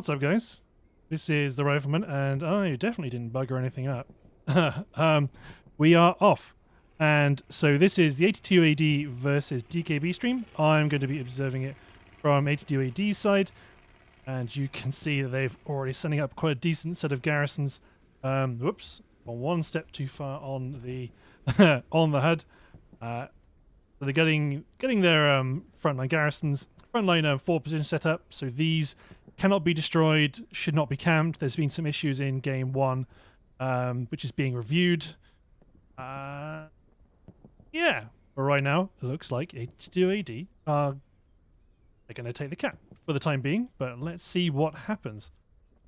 What's up, guys? This is the Rifleman, and I definitely didn't bugger anything up. We are off. And so this is the 82AD versus DKB stream. I'm going to be observing it from 82AD's side, and you can see that they've already setting up quite a decent set of garrisons. Whoops, one step too far on the on the HUD. So they're getting their frontline garrisons, frontline 4 position set up. So these cannot be destroyed, should not be camped. There's been some issues in game 1, which is being reviewed. Yeah, but right now it looks like 82AD are going to take the cap for the time being. But let's see what happens.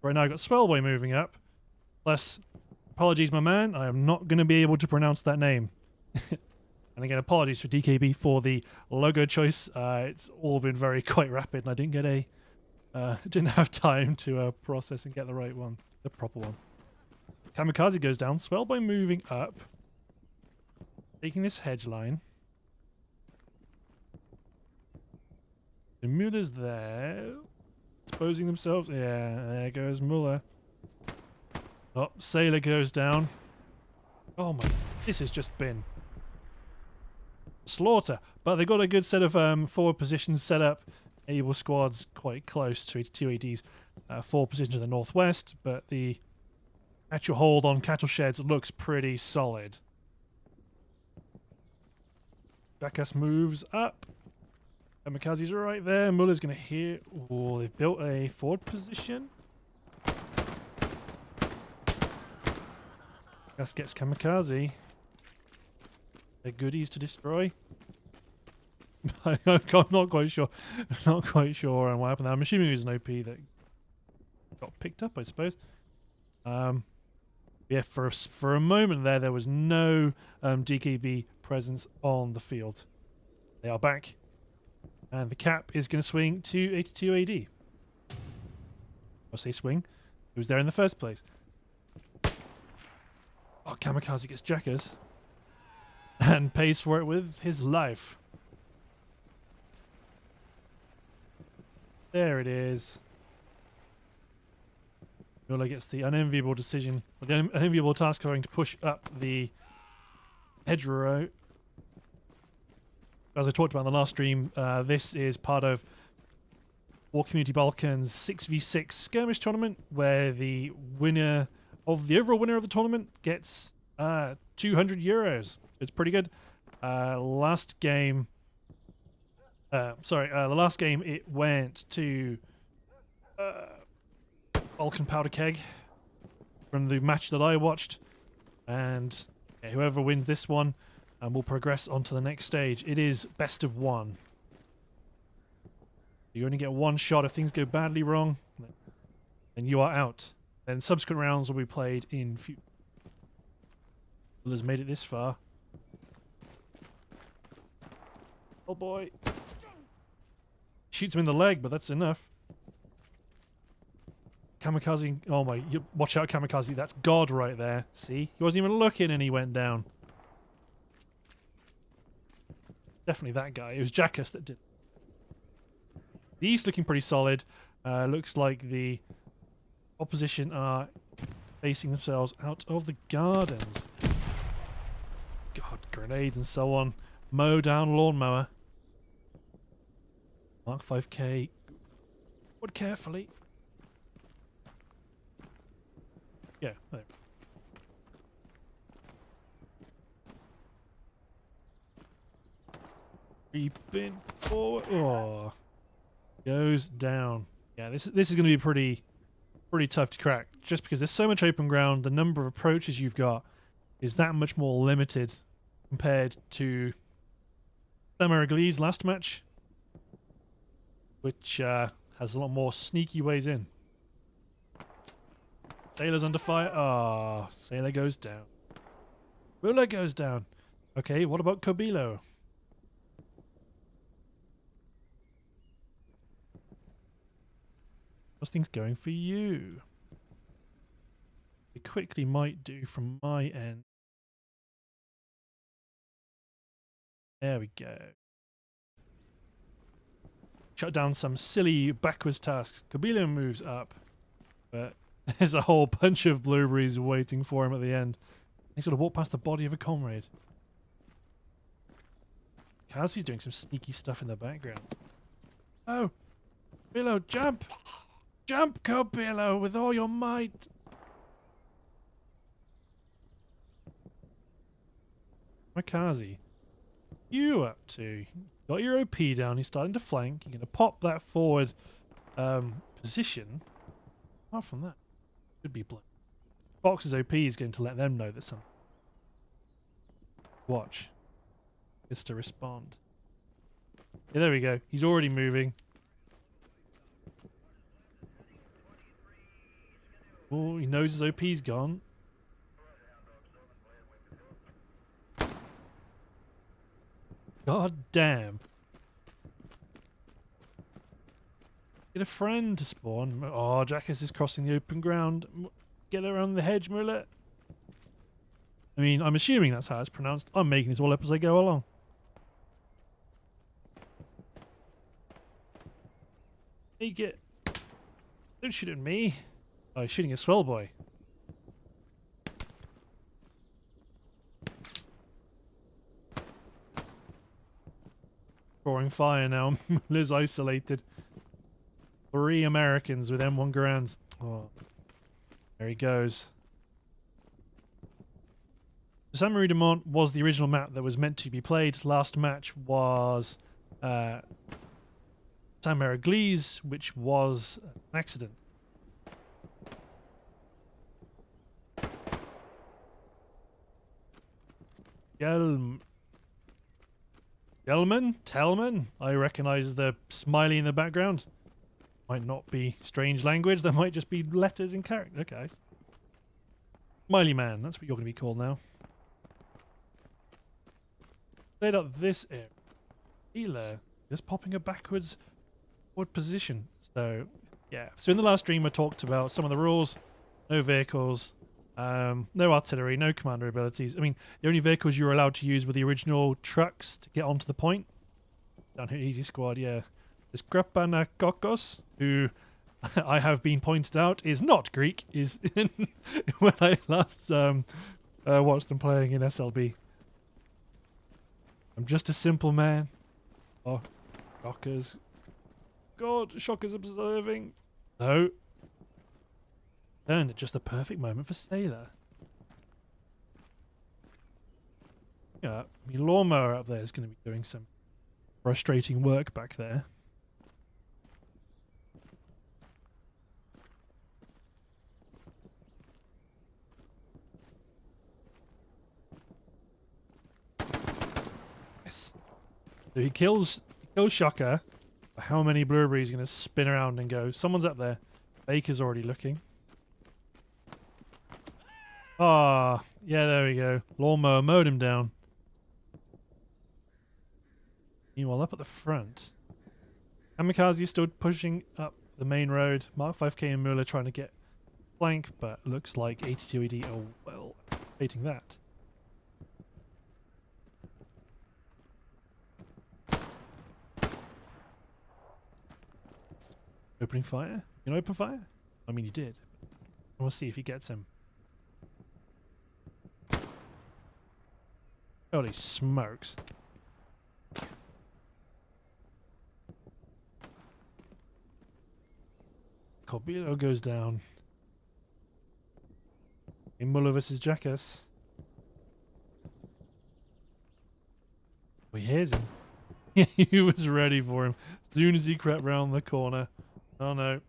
Right now I've got Swellboy moving up. Plus, apologies, my man, I am not going to be able to pronounce that name. And again, apologies for DKB for the logo choice. It's all been quite rapid, and I didn't get didn't have time to process and get the right one, the proper one. Kamikaze goes down. Swellboy moving up, taking this hedge line. The Muller's there, exposing themselves. Yeah, there goes Muller. Oh, Sailor goes down. Oh my, this has just been slaughter. But they've got a good set of forward positions set up. Able squads quite close to 82AD's 4 position to the northwest, but the actual hold on cattle sheds looks pretty solid. Jackass moves up. Kamikaze's right there. Muller's going to hear. Oh, they've built a forward position. Jackass gets Kamikaze. They're goodies to destroy. I'm not quite sure. Not quite sure on what happened there. I'm assuming it was an OP that got picked up, I suppose. Yeah, for a moment there was no DKB presence on the field. They are back, and the cap is going to swing to 82AD. I'll say swing. It was there in the first place. Oh, Kamikaze gets Jackass and pays for it with his life. There it is. Muller gets the unenviable decision, or the unenviable task of having to push up the hedgerow. As I talked about in the last stream, this is part of War Community Balkan's 6v6 Skirmish tournament, where the overall winner of the tournament gets 200 euros. It's pretty good. The last game it went to Balkan Powder Keg from the match that I watched, and yeah, whoever wins this one will progress on to the next stage. It is best of 1. You only get 1 shot. If things go badly wrong, then you are out. Then subsequent rounds will be played in future. Has made it this far. Oh boy. Shoots him in the leg, but that's enough. Kamikaze, oh my, watch out Kamikaze, that's God right there. See? He wasn't even looking and he went down. Definitely that guy. It was Jackass that did. The East looking pretty solid. Looks like the opposition are facing themselves out of the gardens. God, grenades and so on. Mow down lawnmower. Mark 5K. Would carefully. Yeah, there. Creeping forward. Oh, goes down. Yeah, this is going to be pretty tough to crack. Just because there's so much open ground, the number of approaches you've got is that much more limited compared to Samaraglee's last match, which has a lot more sneaky ways in. Sailor's under fire. Ah, oh, Sailor goes down. Ruler goes down. Okay, what about Kobilo? How's things going for you? It quickly might do from my end. There we go. shut down some silly backwards tasks. Kabilo moves up, but there's a whole bunch of blueberries waiting for him at the end. He's got to walk past the body of a comrade. Kazi's doing some sneaky stuff in the background. Oh! Bilo, jump! Jump, Kabilo, with all your might! Makazi, you up to? Got your OP down, he's starting to flank. You're going to pop that forward position. Apart from that, could be blood. Fox's OP is going to let them know that something. Watch. Gets to respond. Yeah, there we go. He's already moving. Oh, he knows his OP's gone. God damn. Get a friend to spawn. Oh, Jackass is crossing the open ground. Get around the hedge, Mullet. I mean, I'm assuming that's how it's pronounced. I'm making this all up as I go along. Hey, get... Don't shoot at me. Oh, he's shooting a swell boy. Drawing fire now. Liz isolated. 3 Americans with M1 Garands. Oh. There he goes. San Marie de Mont was the original map that was meant to be played. Last match was San Mariglis, which was an accident. Tellman? I recognise the smiley in the background. Might not be strange language, there might just be letters in character. Okay. Smiley Man, that's what you're going to be called now. Played up this area. Healer. Just popping a backwards forward position. So, yeah. So in the last stream I talked about some of the rules. No vehicles. No artillery, no commander abilities. I mean, the only vehicles you were allowed to use were the original trucks to get onto the point. Down here, easy squad, yeah. This Krapanakokos, who I have been pointed out is not Greek, is in when I last watched them playing in SLB. I'm just a simple man. Oh, Shockers. God, Shockers observing. No. Turned at just the perfect moment for Sailor. Yeah, I mean, Lawnmower up there is going to be doing some frustrating work back there. Yes. So he kills Shocker. How many blueberries are going to spin around and go? Someone's up there. Baker's already looking. Ah, yeah, there we go. Lawnmower mowed him down. Meanwhile, up at the front, Kamikaze is still pushing up the main road. Mark 5K and Muller trying to get flank, but looks like 82 AD are well waiting that. Opening fire? You can open fire? I mean, you did. We'll see if he gets him. Holy smokes. Corbino goes down. In Muller versus Jackass. We hears him. Yeah, he was ready for him. As soon as he crept round the corner. Oh no.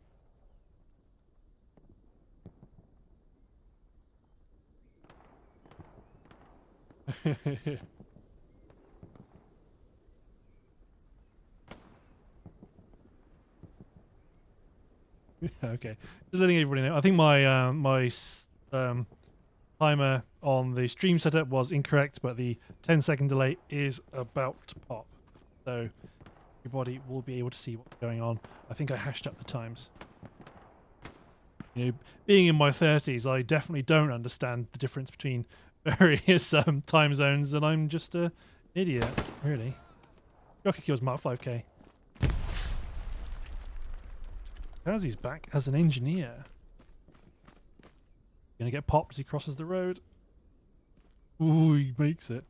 Okay, just letting everybody know. I think my timer on the stream setup was incorrect, but the 10-second delay is about to pop, so everybody will be able to see what's going on. I think I hashed up the times. You know, being in my 30s, I definitely don't understand the difference between various time zones, and I'm just an idiot, really. Jockey kills Mark 5K. Kazi's back as an engineer. Gonna get popped as he crosses the road. Ooh, he makes it.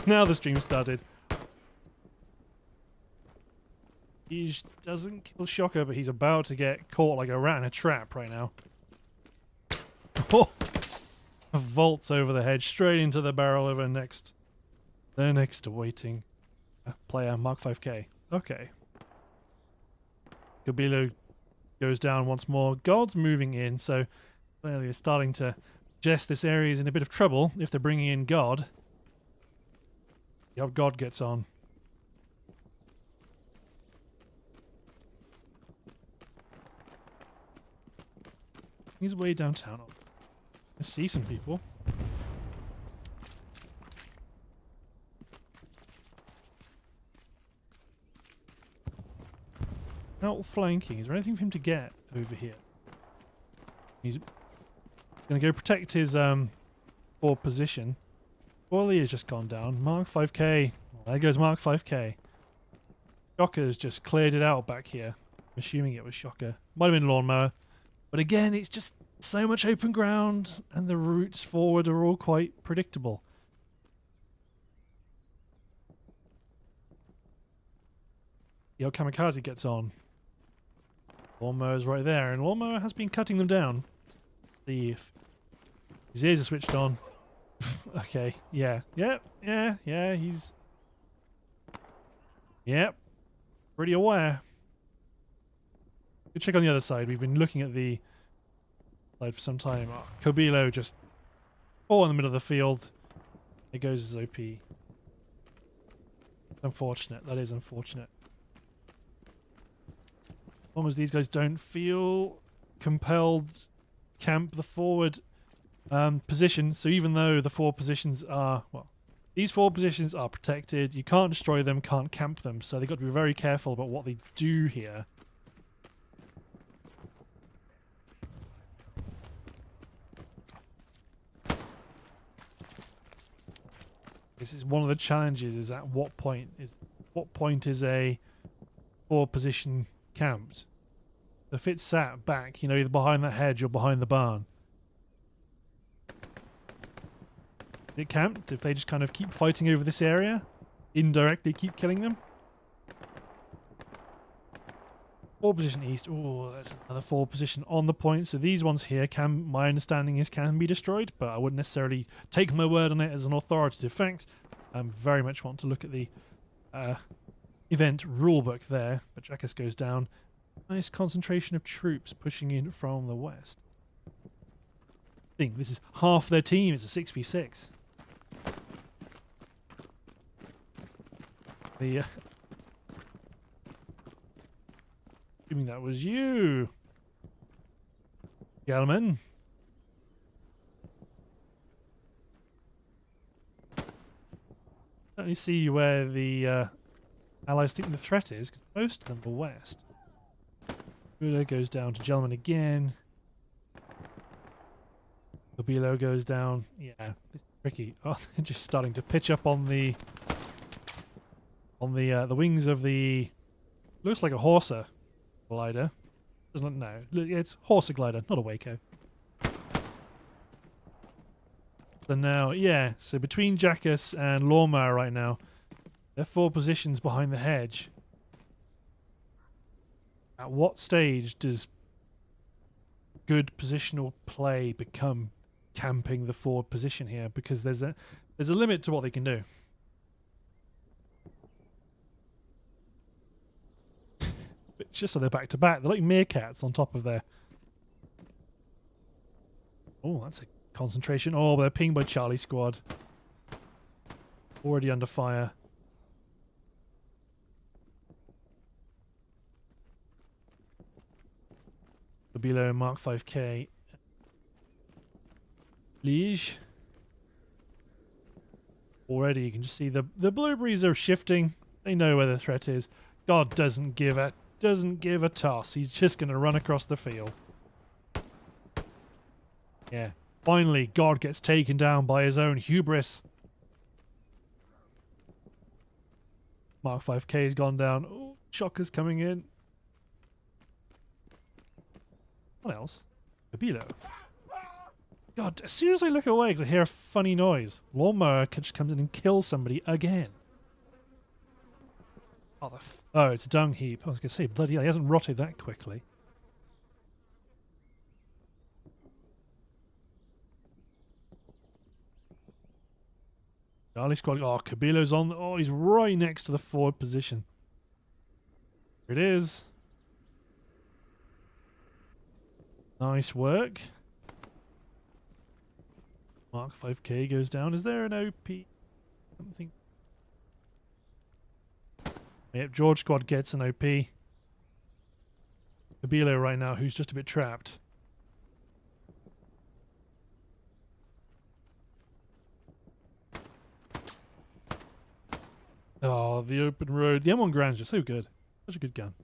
Now the stream started. He doesn't kill Shocker, but he's about to get caught like a rat in a trap right now. Oh! Vaults over the hedge, straight into the barrel of the next awaiting player, Mark 5K. Okay. Gabilo goes down once more. God's moving in, so clearly they're starting to suggest this area is in a bit of trouble if they're bringing in God. Yep, God gets on. He's way downtown. I see some people. Outflanking. Is there anything for him to get over here? He's going to go protect his forward position. Wally has just gone down. Mark 5K. Well, there goes Mark 5K. Shocker's just cleared it out back here. I'm assuming it was Shocker. Might have been Lawnmower. But again, it's just so much open ground, and the routes forward are all quite predictable. Yo, Kamikaze gets on. Lawnmower's right there, and Lawnmower has been cutting them down. See if his ears are switched on. Okay, yeah, he's... Yep, pretty aware. Good check on the other side. We've been looking at the side for some time. Oh, Kobilo just all in the middle of the field. It goes as OP. Unfortunate. That is unfortunate. Almost these guys don't feel compelled to camp the forward position. So even though the forward positions are, well, these forward positions are protected, you can't destroy them, can't camp them. So they've got to be very careful about what they do here. This is one of the challenges, is at what point is a forward position camped? If it's sat back, you know, either behind that hedge or behind the barn. Is it camped? If they just kind of keep fighting over this area, indirectly keep killing them. Forward position east. Oh, there's another forward position on the point. So these ones here can, my understanding is, can be destroyed, but I wouldn't necessarily take my word on it as an authoritative fact. I very much want to look at the event rulebook there. But Jackass goes down. Nice concentration of troops pushing in from the west. I think this is half their team. It's a 6v6. The assuming that was you, gentlemen. Let me see where the allies think the threat is, because most of them are west. Budo goes down to gentlemen again. Kobilo goes down. Yeah, it's tricky. Oh, they're just starting to pitch up on the wings of the, looks like a Horsa glider. Doesn't know. It's Horsa glider, not a Waco. So now, yeah, so between Jackass and Lawnmower right now, they're 4 positions behind the hedge. At what stage does good positional play become camping the forward position here? Because there's a limit to what they can do. It's just so they're back to back. They're like meerkats on top of their... Oh, that's a concentration. Oh, they're pinged by Charlie Squad. Already under fire. Below Mark 5K. Liege. Already you can just see the blueberries are shifting. They know where the threat is. God doesn't give a toss. He's just going to run across the field. Yeah. Finally, God gets taken down by his own hubris. Mark 5K's gone down. Oh, Chocker's coming in. What else? Kabilo. God, as soon as I look away because I hear a funny noise, Lawnmower just comes in and kills somebody again. Oh, oh, it's a dung heap. I was going to say, bloody hell, he hasn't rotted that quickly. Charlie Squad. Oh, Kabilo's on. Oh, he's right next to the forward position. Here it is. Nice work. Mark 5K goes down. Is there an OP? Something. Yep, George Squad gets an OP. Kabilo right now, who's just a bit trapped. Oh, the open road. The M1 Grand's just so good. Such a good gun.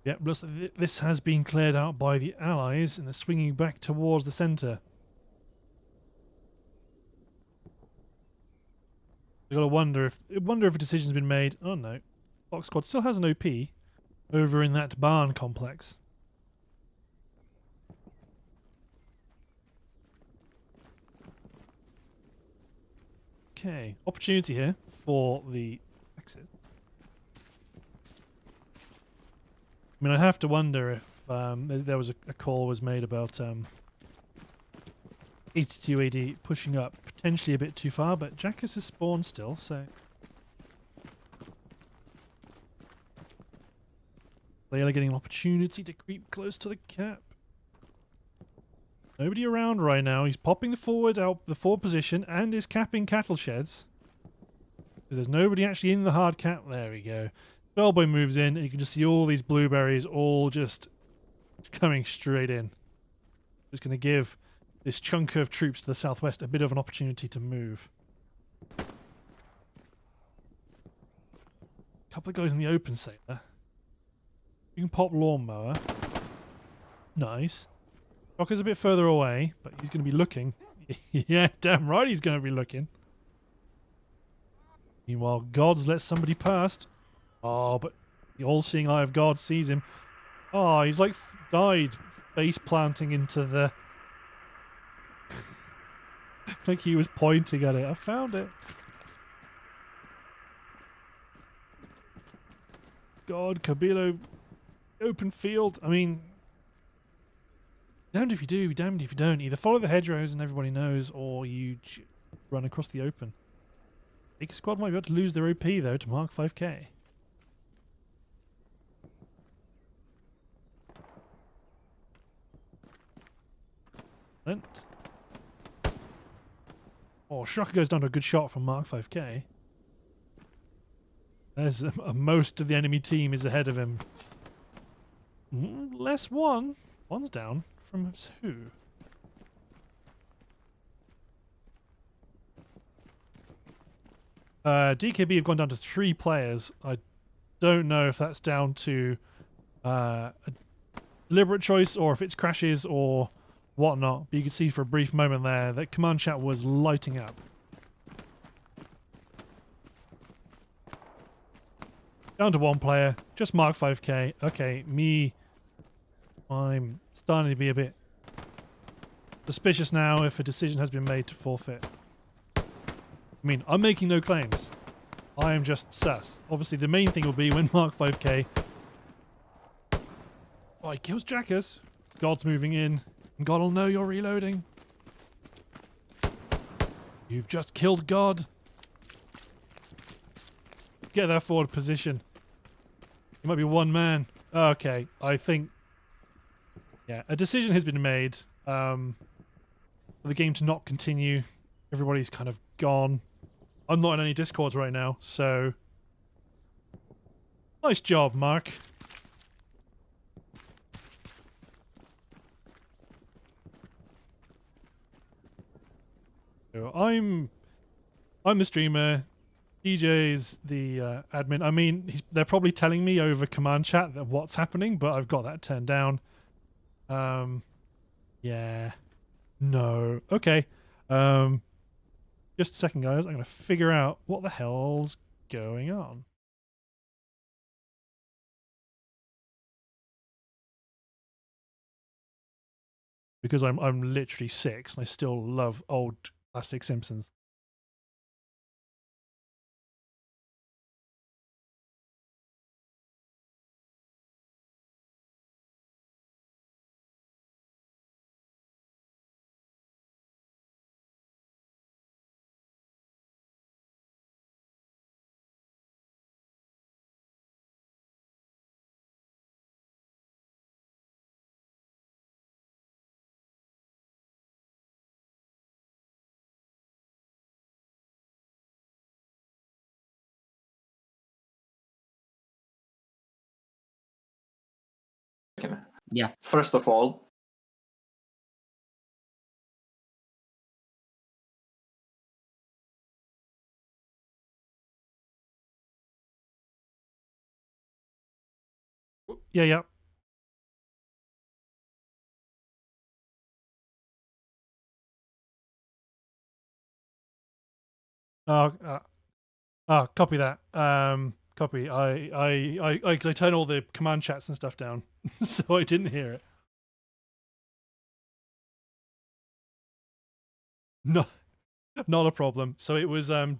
Yep, looks like this has been cleared out by the Allies and they're swinging back towards the centre. I gotta wonder if a decision's been made. Oh no. Fox Squad still has an OP over in that barn complex. Okay, opportunity here for the exit. I mean, I have to wonder if there was a call was made about 82 AD pushing up potentially a bit too far, but Jackass is spawned still, so they are getting an opportunity to creep close to the cap. Nobody around right now. He's popping the forward position and is capping cattle sheds. Because there's nobody actually in the hard cap. There we go. Bellboy moves in and you can just see all these blueberries all just coming straight in. Just going to give this chunk of troops to the southwest a bit of an opportunity to move. Couple of guys in the open sailor. You can pop Lawnmower. Nice. Rocker's a bit further away, but he's going to be looking. Yeah, damn right he's going to be looking. Meanwhile, Gods lets somebody past. Oh, but the all-seeing eye of God sees him. Oh, he's like died face planting into the... like he was pointing at it. I found it. God, Kabilo, open field. I mean, damned if you do, damned if you don't. Either follow the hedgerows and everybody knows, or you run across the open. Big Squad might be able to lose their OP though to Mark 5K. Lent. Oh, Shocker goes down to a good shot from Mark 5K. There's most of the enemy team is ahead of him. Less one. One's down. From who? DKB have gone down to 3 players. I don't know if that's down to a deliberate choice or if it's crashes or whatnot. But you could see for a brief moment there that command chat was lighting up. Down to 1 player. Just Mark 5K. Okay, me... I'm starting to be a bit suspicious now if a decision has been made to forfeit. I mean, I'm making no claims. I am just sus. Obviously, the main thing will be when Mark 5K... Oh, he kills Jackass. God's moving in. And God will know you're reloading. You've just killed God. Get that forward position. He might be 1 man. Okay, I think... Yeah, a decision has been made for the game to not continue. Everybody's kind of gone. I'm not in any discords right now, so... Nice job, Mark. So I'm the streamer. DJ's the admin. I mean, they're probably telling me over command chat that what's happening, but I've got that turned down. Yeah. No. Okay. Um, just a second, guys. I'm gonna figure out what the hell's going on. Because I'm literally 6 and I still love old classic Simpsons. Yeah. First of all, Yeah, yeah. Oh, copy that. Copy. I turn all the command chats and stuff down, so I didn't hear it. No, not a problem. So it was so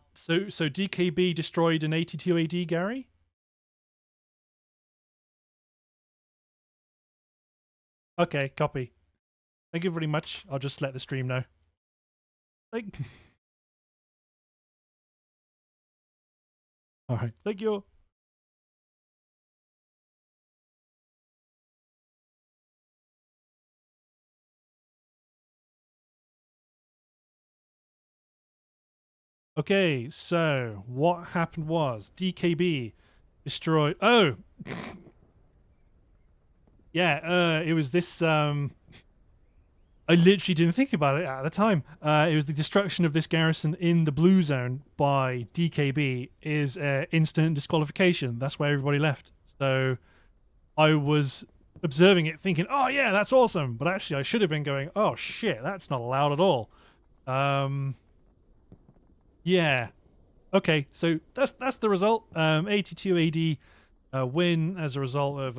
DKB destroyed an 82 AD, Gary. Okay, copy. Thank you very much. I'll just let the stream know. Thank. All right. Thank you. Okay, so what happened was DKB destroyed. Oh, yeah. It was this. I literally didn't think about it at the time. It was the destruction of this garrison in the blue zone by DKB is instant disqualification. That's why everybody left. So I was observing it, thinking, "Oh yeah, that's awesome," but actually I should have been going, "Oh shit, that's not allowed at all." Um, yeah. Okay, so that's the result. 82 AD win as a result of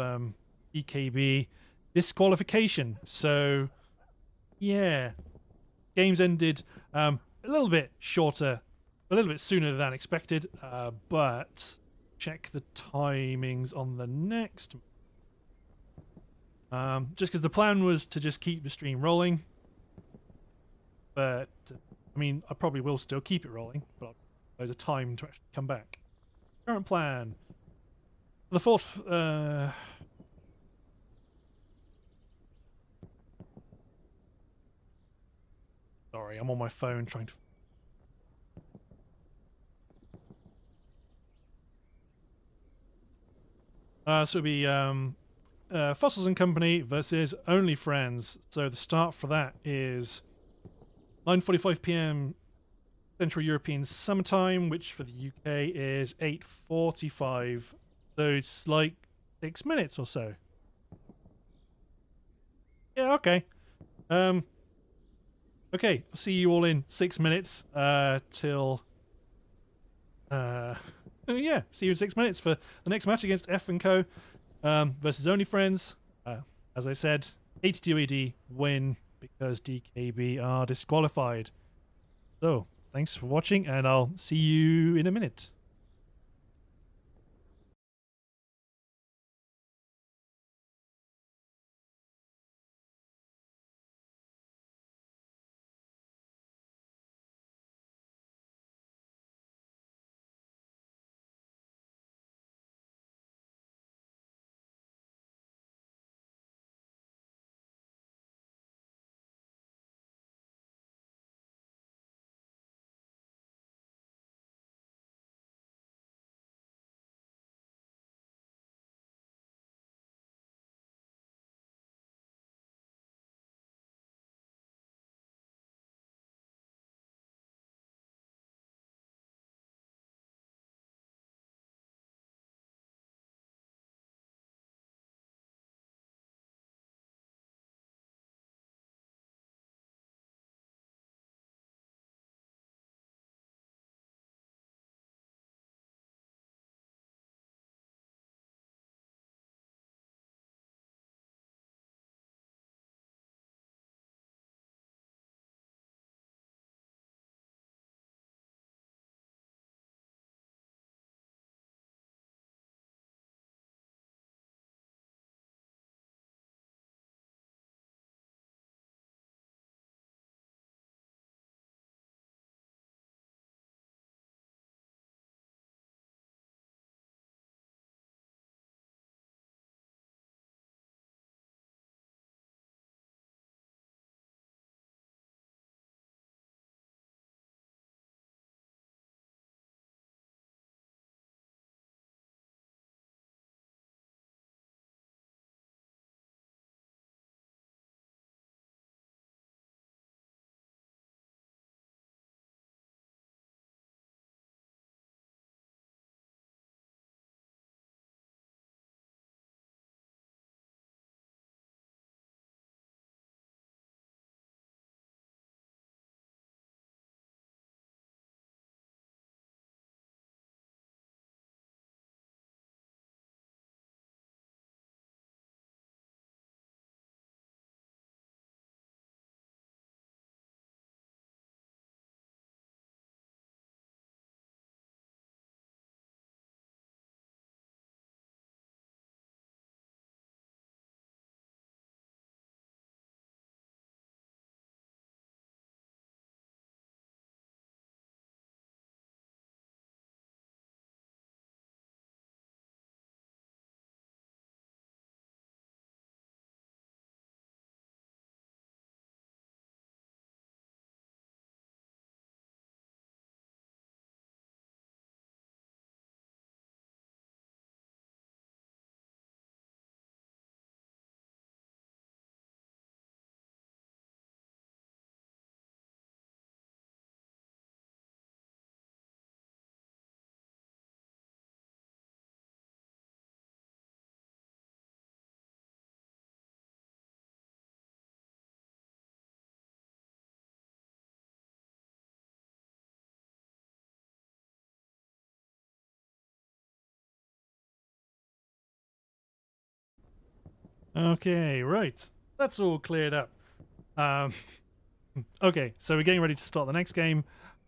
DKB disqualification. So yeah, games ended a little bit shorter, a little bit sooner than expected, but check the timings on the next. Just because the plan was to just keep the stream rolling, but I mean, I probably will still keep it rolling, but there's a time to actually come back. Current plan. The fourth. Sorry, I'm on my phone trying to. So it'll be Fossils and Company versus Only Friends. So the start for that is 9:45 p.m. Central European Summertime, which for the UK is 8:45. So it's like 6 minutes or so. Yeah, okay. Um, okay, I'll see you all in 6 minutes. Till yeah, see you in 6 minutes for the next match against F&Co versus Only Friends. As I said, 82 AD win because DKB are disqualified. So, thanks for watching, and I'll see you in a minute. Okay, right. That's all cleared up. Um, okay, so we're getting ready to start the next game.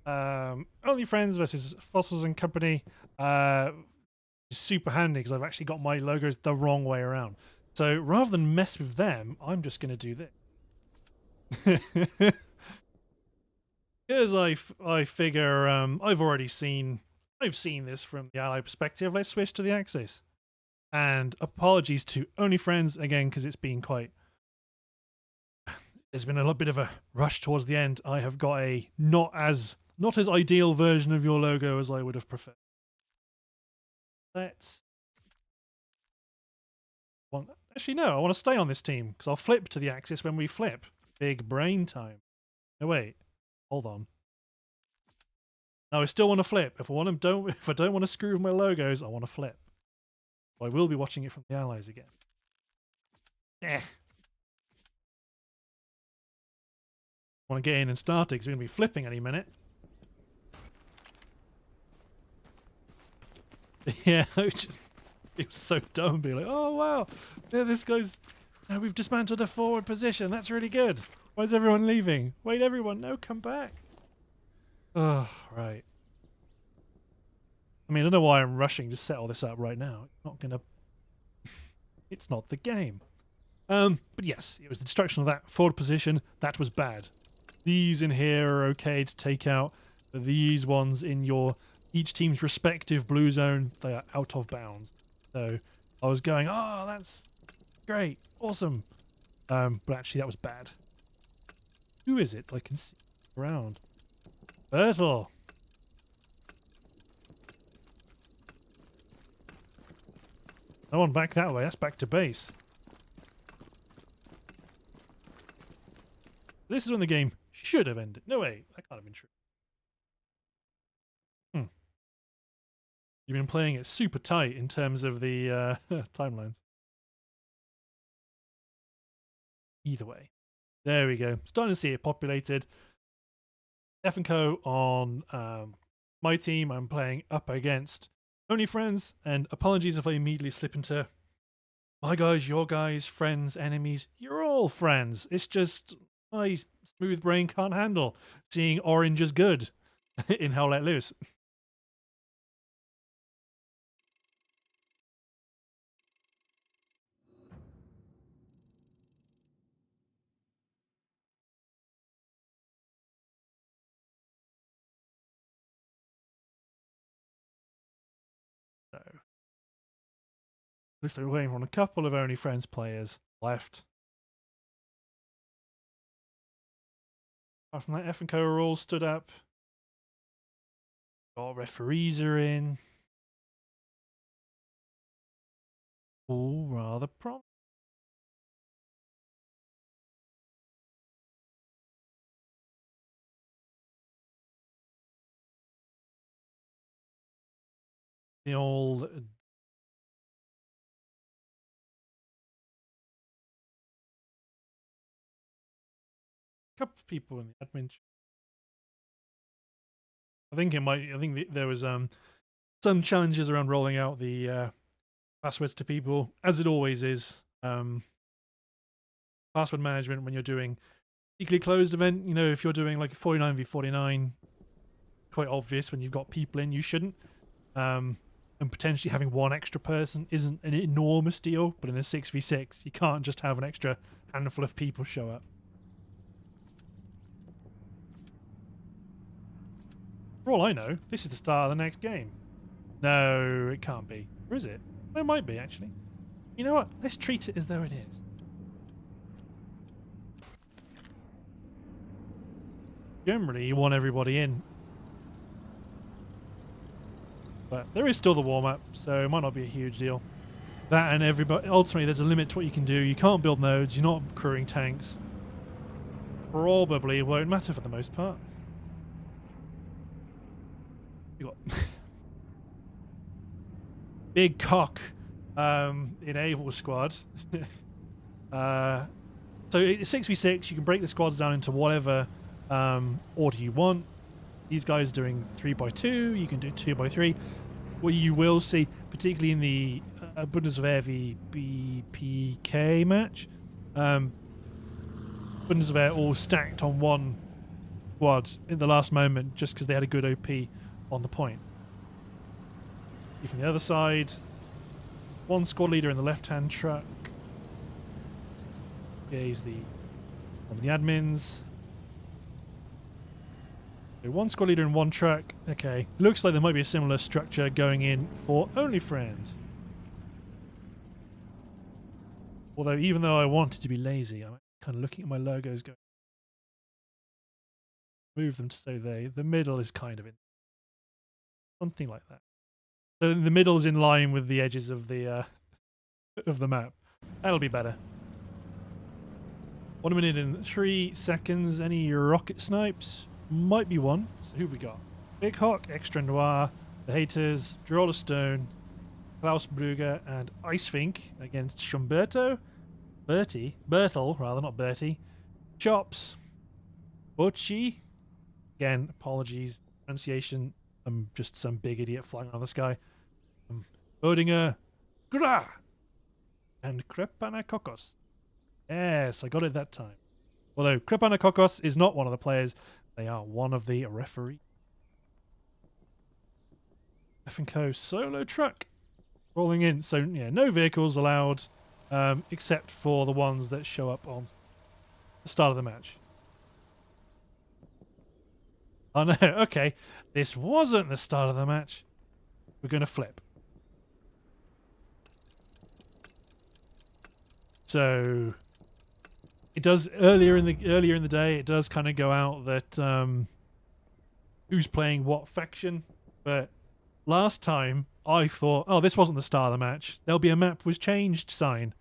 Only Friends versus Fossils and Company. Super handy because I've actually got my logos the wrong way around. So rather than mess with them, I'm just going to do this. Because I figure I've seen this from the ally perspective. Let's switch to the Axis. And apologies to Only Friends again because it's been quite. There's been a little bit of a rush towards the end. I have got a not as ideal version of your logo as I would have preferred. Let's. Actually, no. I want to stay on this team because I'll flip to the Axis when we flip. Big brain time. No wait. Hold on. No, I still want to flip. If I don't want to screw with my logos, I want to flip. I will be watching it from the allies again. Eh. Want to get in and start it because we're going to be flipping any minute. Yeah, it was so dumb being like, oh wow, there this goes. Now we've dismantled a forward position. That's really good. Why is everyone leaving? Wait, everyone, no, come back. Oh, right. I mean, I don't know why I'm rushing to set all this up right now. It's not the game. But yes, it was the destruction of that forward position. That was bad. These in here are okay to take out. But these ones in each team's respective blue zone, they are out of bounds. So I was going, oh, that's great, awesome. But actually that was bad. Who is it? I can see around. Bertel. No one back that way. That's back to base. This is when the game should have ended. No way. That can't have been true. You've been playing it super tight in terms of the timelines. Either way. There we go. Starting to see it populated. F&Co on my team. I'm playing up against Only Friends. And apologies if I immediately slip into my guys, your guys, friends, enemies. You're all friends. It's just my smooth brain can't handle seeing orange as good in Hell Let Loose. So, looks like we're waiting on a couple of Only Friends players left. Apart from that, F&Co are all stood up. Got referees are in. All rather prompt. The old couple of people in the admin. I think there was some challenges around rolling out the passwords to people, as it always is. Password management when you're doing weekly closed event, if you're doing like a 49v49, quite obvious when you've got people in, you shouldn't. And potentially having one extra person isn't an enormous deal, but in a 6v6, you can't just have an extra handful of people show up. For all I know, this is the start of the next game. No, it can't be. Or is it? Well, it might be, actually. You know what? Let's treat it as though it is. Generally, you want everybody in. But there is still the warm-up, so it might not be a huge deal. That and everybody... Ultimately, there's a limit to what you can do. You can't build nodes. You're not crewing tanks. Probably won't matter for the most part. You got... Big cock in Able squad. So it's 6v6. You can break the squads down into whatever order you want. These guys are doing 3x2. You can do 2x3. What you will see, particularly in the a Bundeswehr v BPK match. Bundeswehr all stacked on one squad in the last moment just because they had a good OP on the point. From the other side, one squad leader in the left-hand truck. He's one of the admins. So one squad leader in one truck. Okay, looks like there might be a similar structure going in for Only Friends. Although, even though I wanted to be lazy, I'm kind of looking at my logos going, move them to so the middle is kind of in. Something like that. So the middle is in line with the edges of the map. That'll be better. 1 minute and 3 seconds. Any rocket snipes? Might be one. So who have we got? Big Hawk, Extra Noir, The Haters, Droller Stone, Klaus Brugger, and Icefink against Schumberto, Bertel, rather, not Bertie, Chops, Butchie, again, apologies, pronunciation, I'm just some big idiot flying out of the sky, Bodinger, Gra, and Krepanakokos. Yes, I got it that time. Although Krepanakokos is not one of the players, they are one of the referees. F&Co solo truck rolling in. So, yeah, no vehicles allowed except for the ones that show up on the start of the match. Oh, no. Okay. This wasn't the start of the match. We're going to flip. So it does earlier in the day. It does kind of go out that who's playing what faction. But last time I thought, oh, this wasn't the start of the match. There'll be a map was changed sign,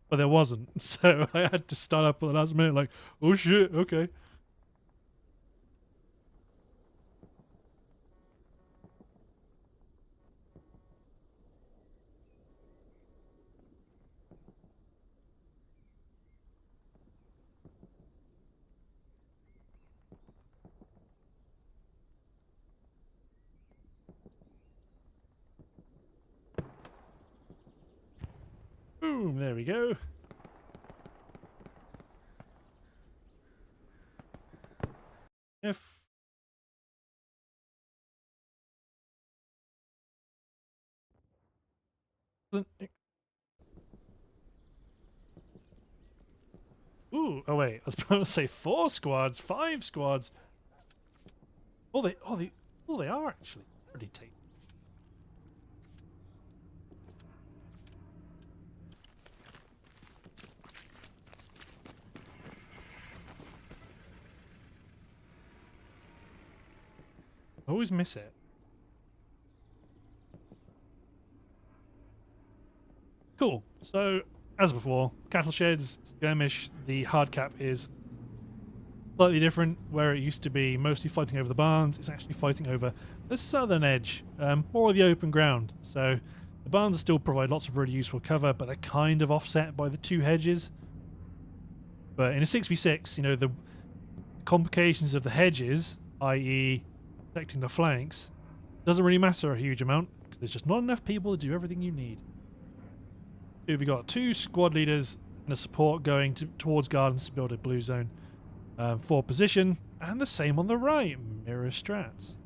but there wasn't. So I had to start up at the last minute, like, oh shit, okay. Boom, there we go. If ooh, oh wait, I was about to say 4 squads, 5 squads. They are actually pretty tasty. I always miss it. Cool. So, as before, cattle sheds, skirmish, the hard cap is slightly different. Where it used to be mostly fighting over the barns, it's actually fighting over the southern edge, or the open ground. So the barns still provide lots of really useful cover, but they're kind of offset by the 2 hedges. But in a 6v6, you know, the complications of the hedges, i.e. protecting the flanks, doesn't really matter a huge amount, because there's just not enough people to do everything you need. We've got 2 squad leaders and a support going towards gardens to build a blue zone for position, and the same on the right, mirror strats.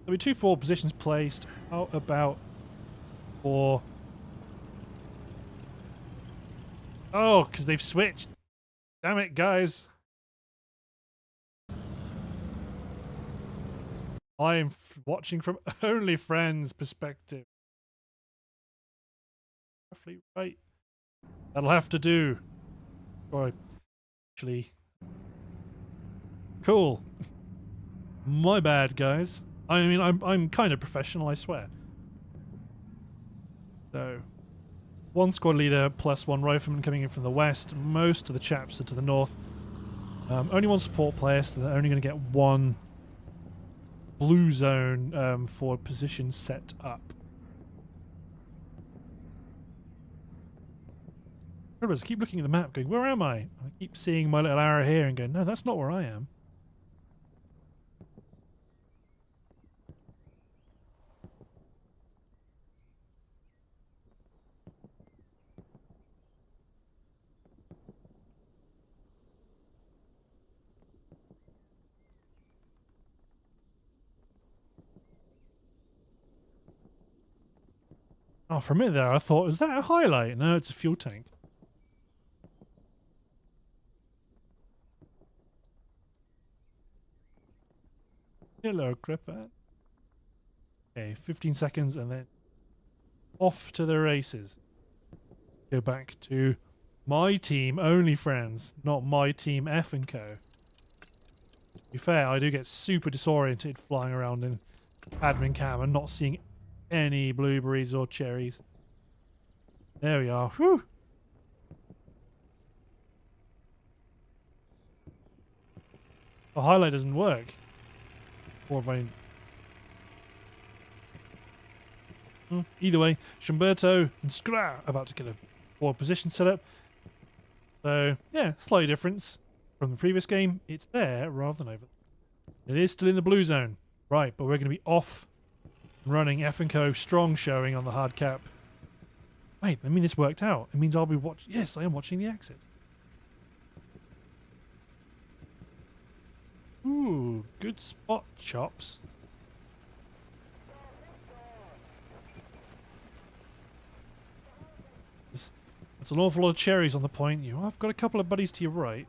There'll be 2 forward positions placed out about for... Oh, because they've switched. Damn it, guys. I'm watching from Only Friends perspective. Roughly right. That'll have to do. Or actually, cool. My bad, guys. I mean, I'm kind of professional, I swear. So, 1 squad leader plus 1 rifleman coming in from the west. Most of the chaps are to the north. Only 1 support player, so they're only going to get 1 blue zone for position set up. I keep looking at the map going, where am I? I keep seeing my little arrow here and going, no, that's not where I am. Oh, for a minute there, I thought, is that a highlight? No, it's a fuel tank. Hello, Cripper. Okay, 15 seconds and then off to the races. Go back to my team only, friends, not my team F&Co. To be fair, I do get super disoriented flying around in admin cam and not seeing any blueberries or cherries. There we are. Whew. The highlight doesn't work. Or if I... Either way, Schumberto and Skra about to get a forward position set up. So, yeah, slight difference from the previous game. It's there rather than over. It is still in the blue zone. Right, but we're going to be off and running F&Co strong showing on the hard cap. Wait, I mean, this worked out. It means I'll be watching... Yes, I am watching the Axis. Ooh, good spot, chops. That's an awful lot of cherries on the point. I've got a couple of buddies to your right.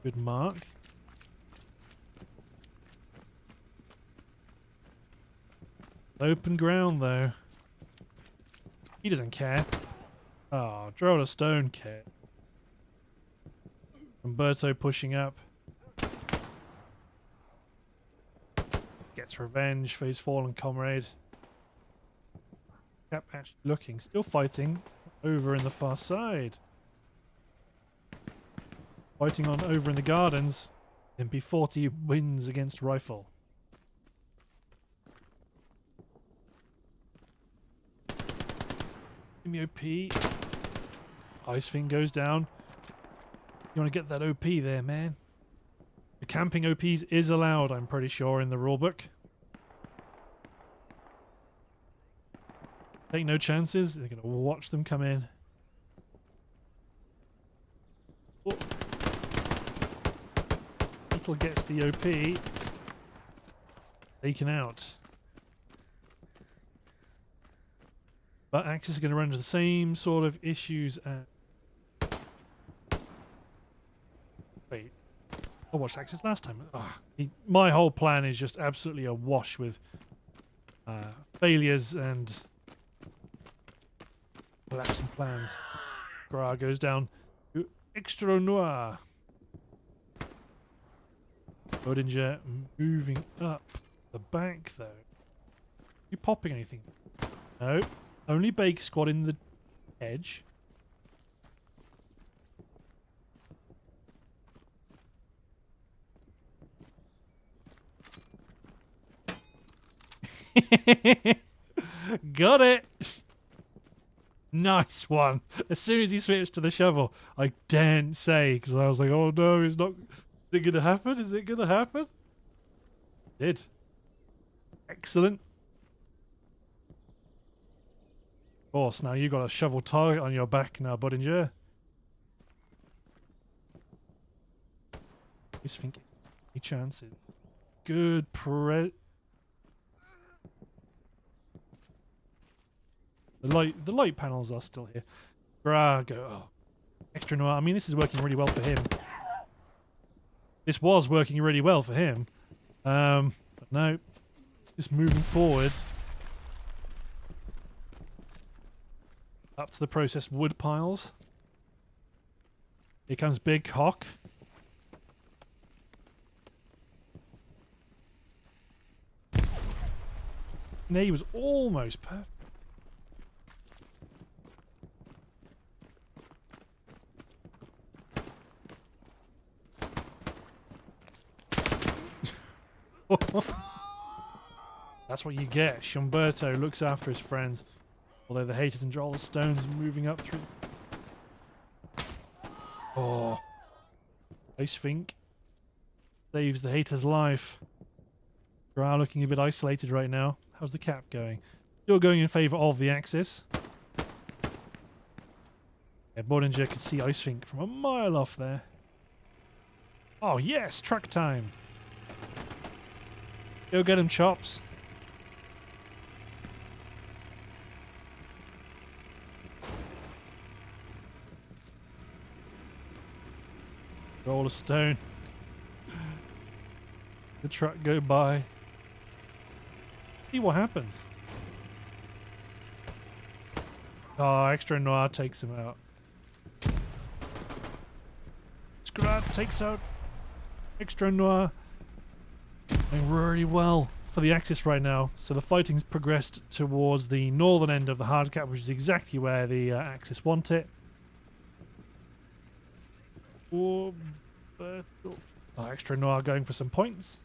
Good mark. Open ground, though. He doesn't care. Oh, Droll Stone care. Umberto pushing up. Gets revenge for his fallen comrade. Cap actually looking, still fighting over in the far side. Fighting on over in the gardens. MP40 wins against rifle. Give me OP. Ice Thing goes down. You want to get that OP there, man. The camping OPs is allowed, I'm pretty sure, in the rulebook. Take no chances. They're going to watch them come in. Oh. Beetle gets the OP. Taken out. But Axis are going to run into the same sort of issues as... Wait. I watched Axis last time. My whole plan is just absolutely awash with failures and collapsing plans. Gra goes down to Extra Noir. Bodinger moving up the back, though. You popping anything? No. Only Bake Squad in the edge. Got it! Nice one. As soon as he switched to the shovel, I daren't say, because I was like, oh no, it's not... Is it going to happen? Is it going to happen? It did. Excellent. Of course, now you got a shovel target on your back now, Bodinger. Just think any chances. Good The light panels are still here. Go. Oh. Extra Noir. I mean, this is working really well for him. This was working really well for him. But no. Just moving forward. Up to the processed wood piles. Here comes Big Cock. No, he was almost perfect. That's what you get. Schumberto looks after his friends. Although the haters and Droll Stones moving up through. Oh. Ice Fink saves the hater's life. Gra looking a bit isolated right now. How's the cap going? Still going in favour of the Axis. Yeah, Bollinger could see Ice Fink from a mile off there. Oh yes, truck time. Go get him, Chops. Roll a stone. The truck go by. See what happens. Oh, Extra Noir takes him out. Scrat takes out Extra Noir. Doing really well for the Axis right now. So the fighting's progressed towards the northern end of the hard cap, which is exactly where the Axis want it. Oh, Extra Noir going for some points.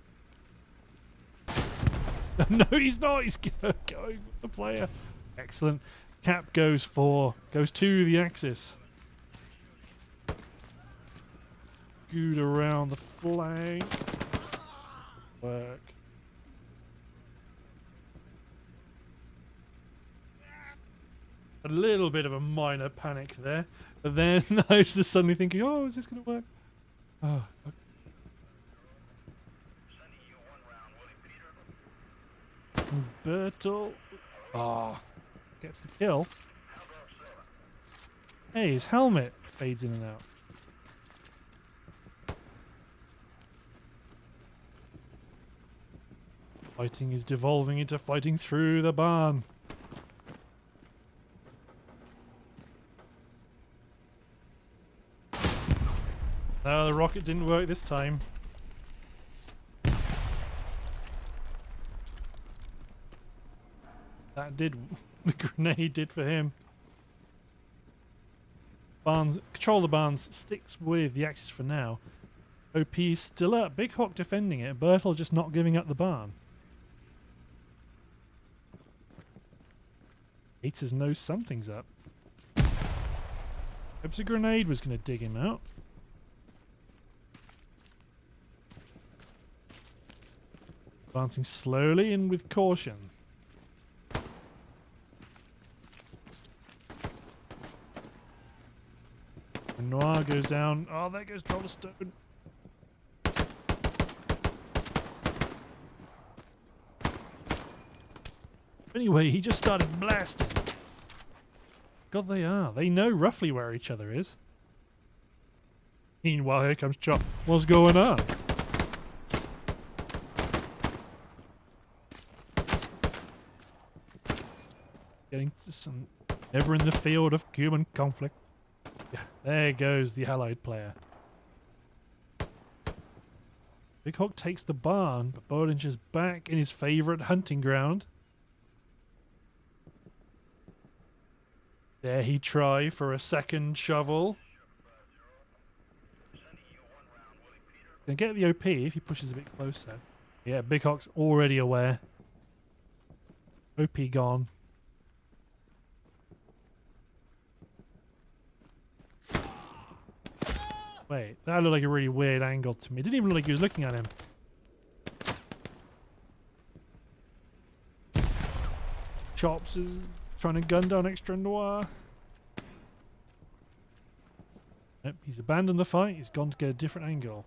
No, he's not. He's going for the player. Excellent. Cap goes to the Axis. Good around the flank. Work. A little bit of a minor panic there, but then I was just suddenly thinking, oh, is this going to work? Oh, okay. Bertel. Ah, gets the kill. Hey, his helmet fades in and out. Fighting is devolving into fighting through the barn. No, the rocket didn't work this time. That did. The grenade did for him. Barnes, control the barns, sticks with the Axis for now. OP is still up. Big Hawk defending it. Bertel just not giving up the barn. Haters know something's up. Hopes a grenade was going to dig him out. Advancing slowly and with caution. And Noir goes down. Oh, there goes Troller Stone. Anyway, he just started blasting. God, they are. They know roughly where each other is. Meanwhile, here comes Chop. What's going on? Getting to some... Ever in the field of human conflict. Yeah, there goes the Allied player. Big Hawk takes the barn, but Bollinger's back in his favourite hunting ground. Dare he try for a second shovel? Gonna get the OP if he pushes a bit closer. Yeah, Big Hawk's already aware. OP gone. Wait, that looked like a really weird angle to me. It didn't even look like he was looking at him. Chops is trying to gun down Extra Noir. Nope, he's abandoned the fight. He's gone to get a different angle.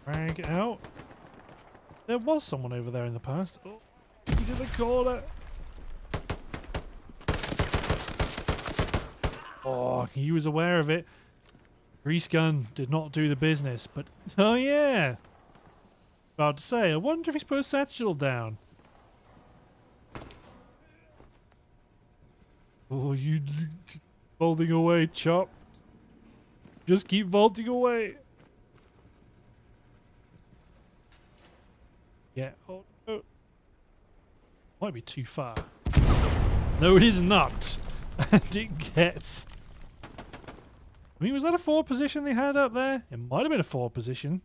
Drag it out. There was someone over there in the past. Oh, he's in the corner. Oh, he was aware of it. Grease gun did not do the business, but oh yeah. About to say, I wonder if he's put a satchel down. Oh, you vaulting away, Chop. Just keep vaulting away. Yeah. Oh no. Might be too far. No, it is not. And it gets. I mean, was that a forward position they had up there? It might have been a forward position.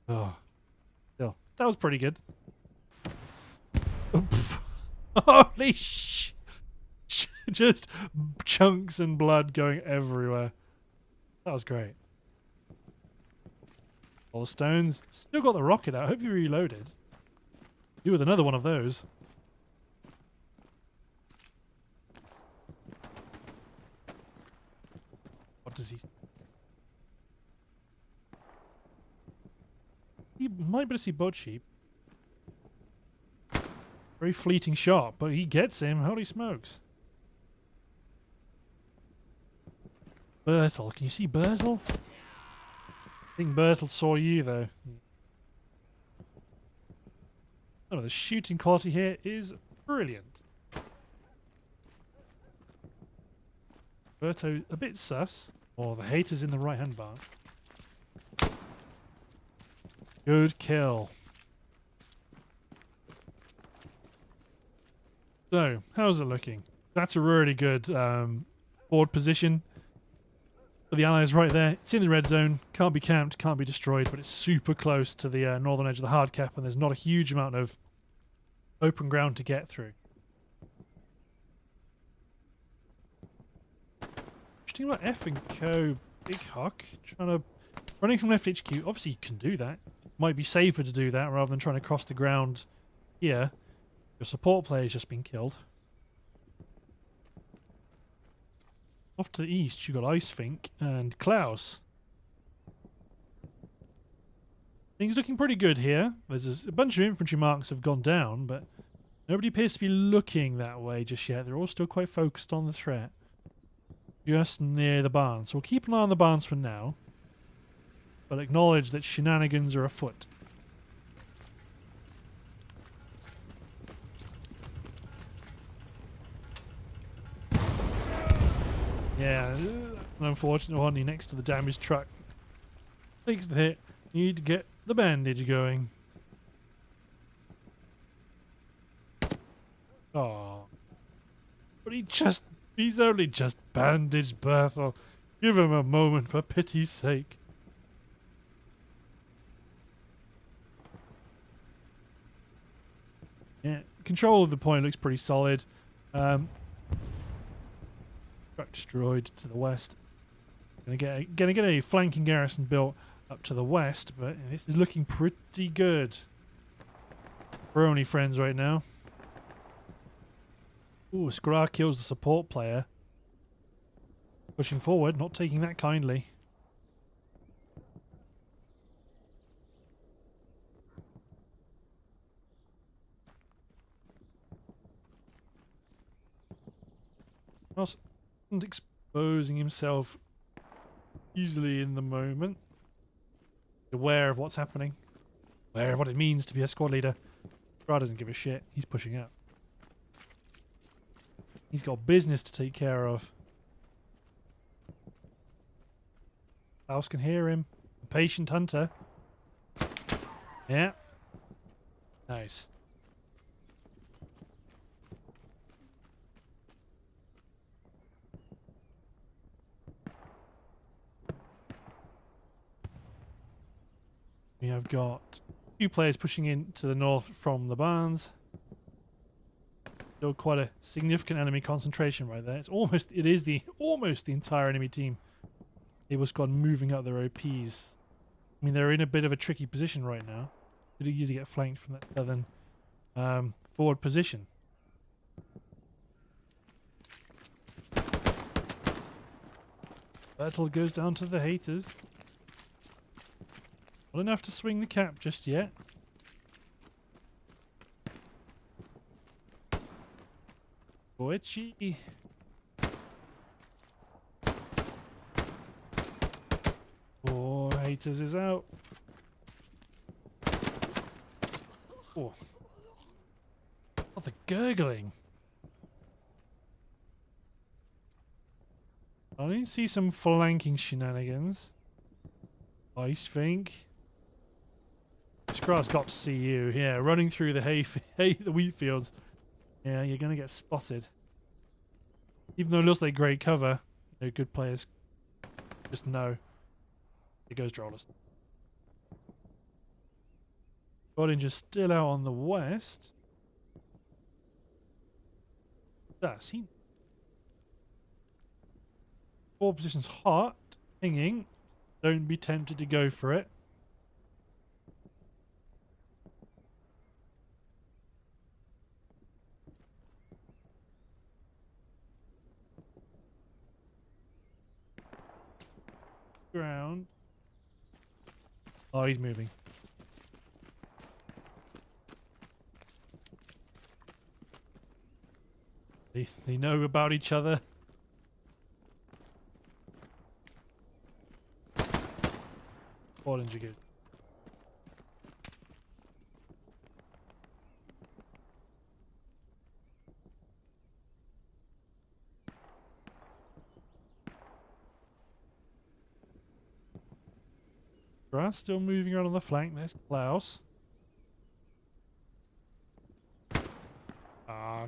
Oh. Still, that was pretty good. Holy sh! Just chunks and blood going everywhere. That was great. All the stones. Still got the rocket out. I hope you reloaded. Do with another one of those. What does he... He might be able to see butt sheep. Very fleeting shot, but he gets him. Holy smokes. Bertel. Can you see Bertel? I think Bertel saw you, though. Oh, the shooting quality here is brilliant. Berto a bit sus. Oh, the haters in the right-hand bar. Good kill. So, how's it looking? That's a really good forward position for the Allies right there. It's in the red zone. Can't be camped, can't be destroyed, but it's super close to the northern edge of the hard cap, and there's not a huge amount of open ground to get through. Interesting about F&Co Big Huck. Running from left HQ. Obviously, you can do that. It might be safer to do that rather than trying to cross the ground here. Your support player's just been killed. Off to the east, you've got Icefink and Klaus. Things looking pretty good here. There's a bunch of infantry marks have gone down, but nobody appears to be looking that way just yet. They're all still quite focused on the threat. Just near the barns. So we'll keep an eye on the barns for now, but acknowledge that shenanigans are afoot. Yeah, an unfortunate one. He next to the damaged truck. Takes the hit. Need to get the bandage going. Oh, but he's only just bandaged, Bertel. Give him a moment for pity's sake. Yeah, control of the point looks pretty solid. Truck destroyed to the west. Gonna get a flanking garrison built up to the west, but this is looking pretty good. We're only friends right now. Ooh, Skra kills the support player. Pushing forward, not taking that kindly. Not exposing himself easily in the moment. Aware of what's happening. Aware of what it means to be a squad leader. Skra doesn't give a shit. He's pushing up. He's got business to take care of. Klaus can hear him. A patient hunter. Yeah. Nice. We have got a few players pushing in to the north from the barns. Still quite a significant enemy concentration right there. Almost the entire enemy team. Able squad moving up their OPs. I mean, they're in a bit of a tricky position right now. Could easily get flanked from that southern forward position. Battle goes down to the haters. Not enough to swing the cap just yet. Boichi. Oh, haters is out. Oh. Oh, the gurgling. I didn't see some flanking shenanigans. Icefink. Skra's got to see you. Yeah, running through the the wheat fields. Yeah, you're gonna get spotted. Even though it looks like great cover, you know, good players just know. It goes Drollers. Bollinger's still out on the west. That's he. Four positions hot, pinging. Don't be tempted to go for it. Ground. Oh, he's moving. They know about each other. Bollinger good. Grass still moving around on the flank. There's Klaus.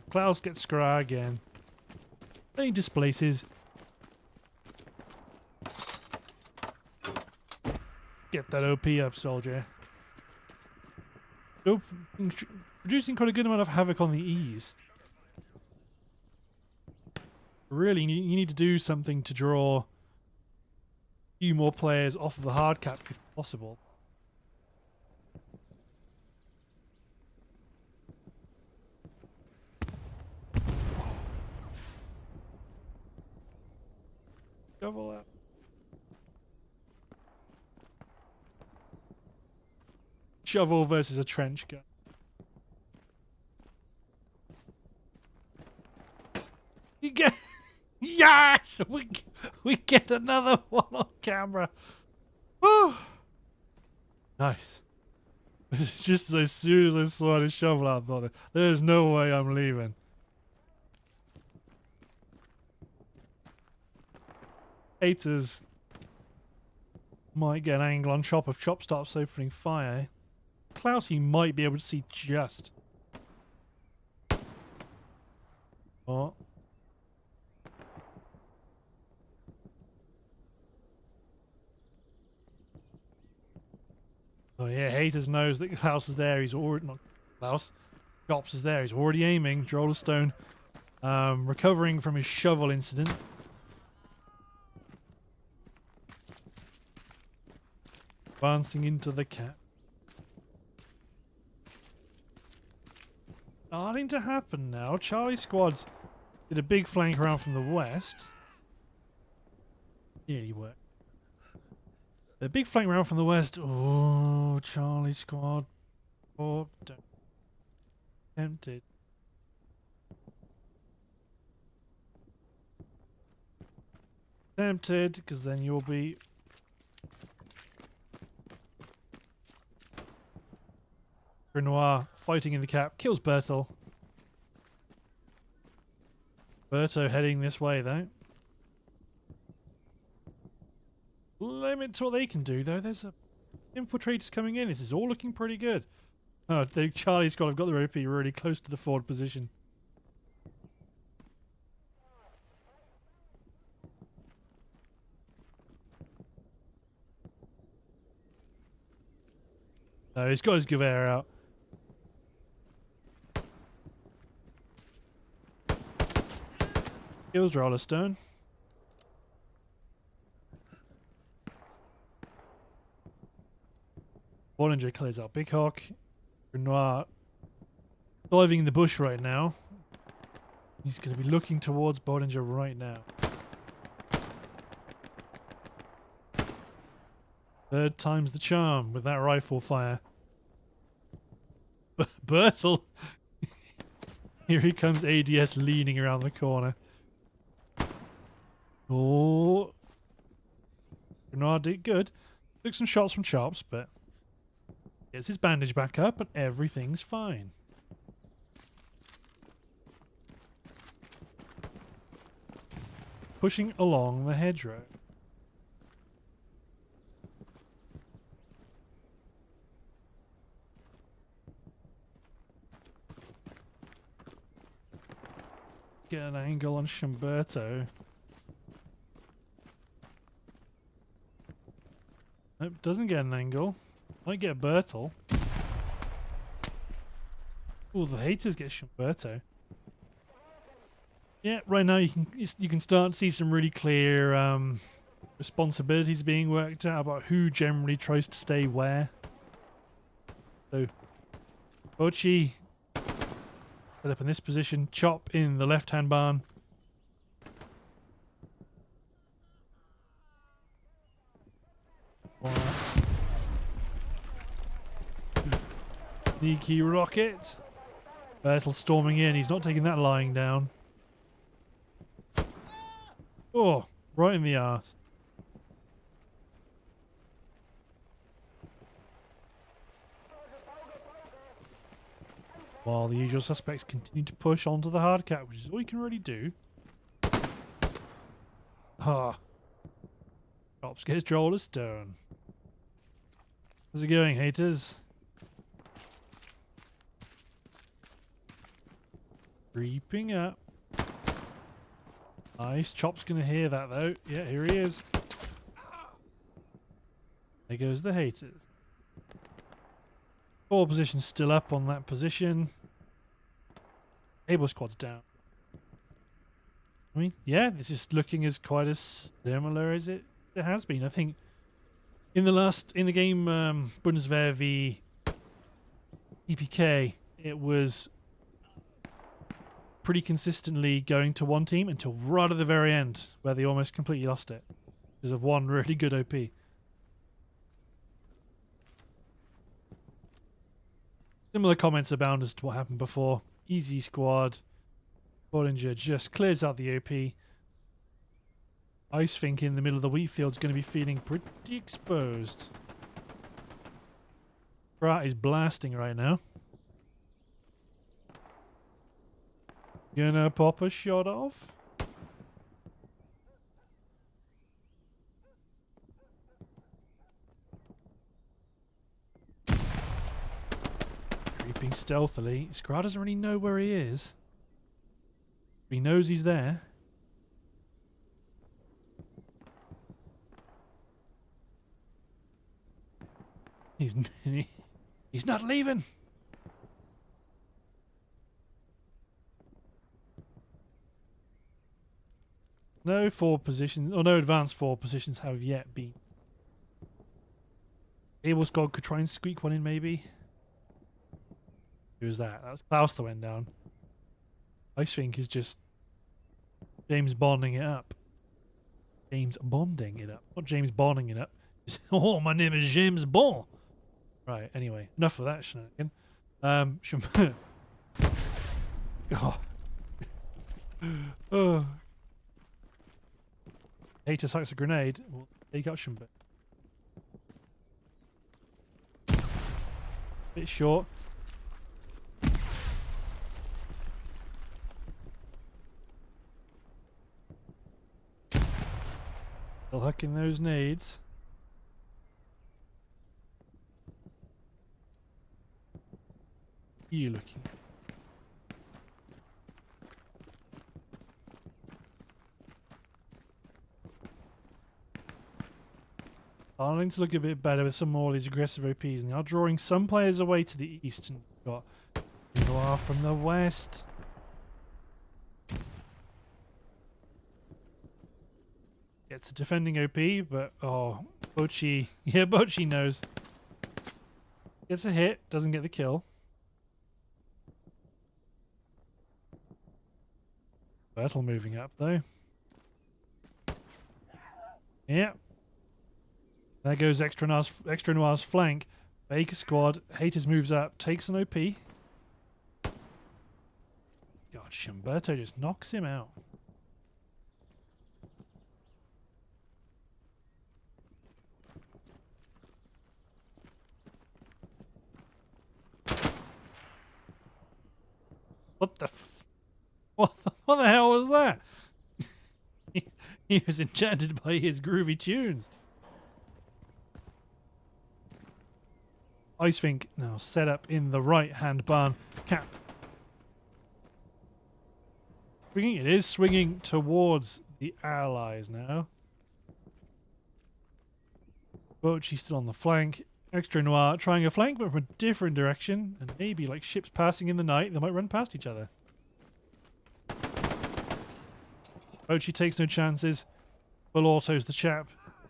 Klaus gets Skra again. Then he displaces. Get that OP up, soldier. Nope. Producing quite a good amount of havoc on the east. Really, you need to do something to draw a few more players off of the hard cap if possible. Shovel out. Shovel versus a trench gun. You get yes, we get another one on camera. Woo! Nice. Just as soon as I saw the shovel out, I thought, there's no way I'm leaving. Haters might get an angle on Chop if Chop stops opening fire. Klausy might be able to see just. Oh. Oh yeah, Haters knows that Klaus is there. He's already not Klaus. Chops is there. He's already aiming. Droller Stone, recovering from his shovel incident. Advancing into the cap. Starting to happen now. Charlie squads did a big flank around from the west. Nearly worked. A big flank round from the west. Oh, Charlie squad. Oh, don't. Tempted. Tempted, because then you'll be. Renoir fighting in the cap. Kills Bertel. Berto heading this way, though. Limit to what they can do, though. There's infiltrators coming in. This is all looking pretty good. Oh, Charlie's got the OP really close to the forward position. No, he's got his Gewehr out. Kills Roller Stone. Bollinger clears out Big Hawk. Renoir diving in the bush right now. He's going to be looking towards Bollinger right now. Third time's the charm with that rifle fire. Bertel! Here he comes, ADS leaning around the corner. Oh! Renoir did good. Took some shots from Chops, but gets his bandage back up and everything's fine. Pushing along the hedgerow. Get an angle on Schumberto. Nope, doesn't get an angle. Might get Bertel. Oh, the Haters get Schumberto. Yeah, right now you can start to see some really clear responsibilities being worked out about who generally tries to stay where. So, Bochi set up in this position, Chop in the left-hand barn. Sneaky rocket. Bertel storming in. He's not taking that lying down. Oh, right in the arse. While the usual suspects continue to push onto the hard cap, which is all you can really do. Ah. Chops gets Joel a stone. How's it going, haters? Creeping up. Nice. Chop's gonna hear that though. Yeah, here he is. There goes the haters. 4 positions still up on that position. Cable squad's down. I mean, yeah, this is looking as quite as similar as it has been. I think in the game Bundeswehr v EPK, it was pretty consistently going to one team until right at the very end, where they almost completely lost it because of one really good OP. Similar comments abound as to what happened before. Easy squad. Bollinger just clears out the OP. Icefink in the middle of the wheat field is going to be feeling pretty exposed. Brat is blasting right now. Gonna pop a shot off. Creeping stealthily. Skra doesn't really know where he is. He knows he's there. He's not leaving. No 4 positions, or no advanced 4 positions have yet been. Cable squad could try and squeak one in maybe. Who was that? That was Klaus that went down. Icefink is just James Bonding it up. James Bonding it up. Not James Bonding it up. Oh, my name is James Bond. Right, anyway. Enough of that shenanigan. Oh. Oh. Hater sucks a grenade. We'll take out Schumberg. Bit short. Still hucking those nades. You looking? Starting to look a bit better with some more of these aggressive OPs, and they are drawing some players away to the east. And we've got Noir from the west. Gets a defending OP, but oh, Bochi, yeah, Bochi knows. Gets a hit, doesn't get the kill. Bertel moving up though. Yeah. There goes Extra Noir's flank. Baker squad. Haters moves up. Takes an OP. God, Schumberto just knocks him out. What the what the hell was that? He was enchanted by his groovy tunes. Icefink now set up in the right-hand barn. Cap. Swinging, it is swinging towards the allies now. Bochi's still on the flank. Extra Noir trying a flank, but from a different direction. And maybe like ships passing in the night, they might run past each other. Bochi takes no chances. Full autos the chap.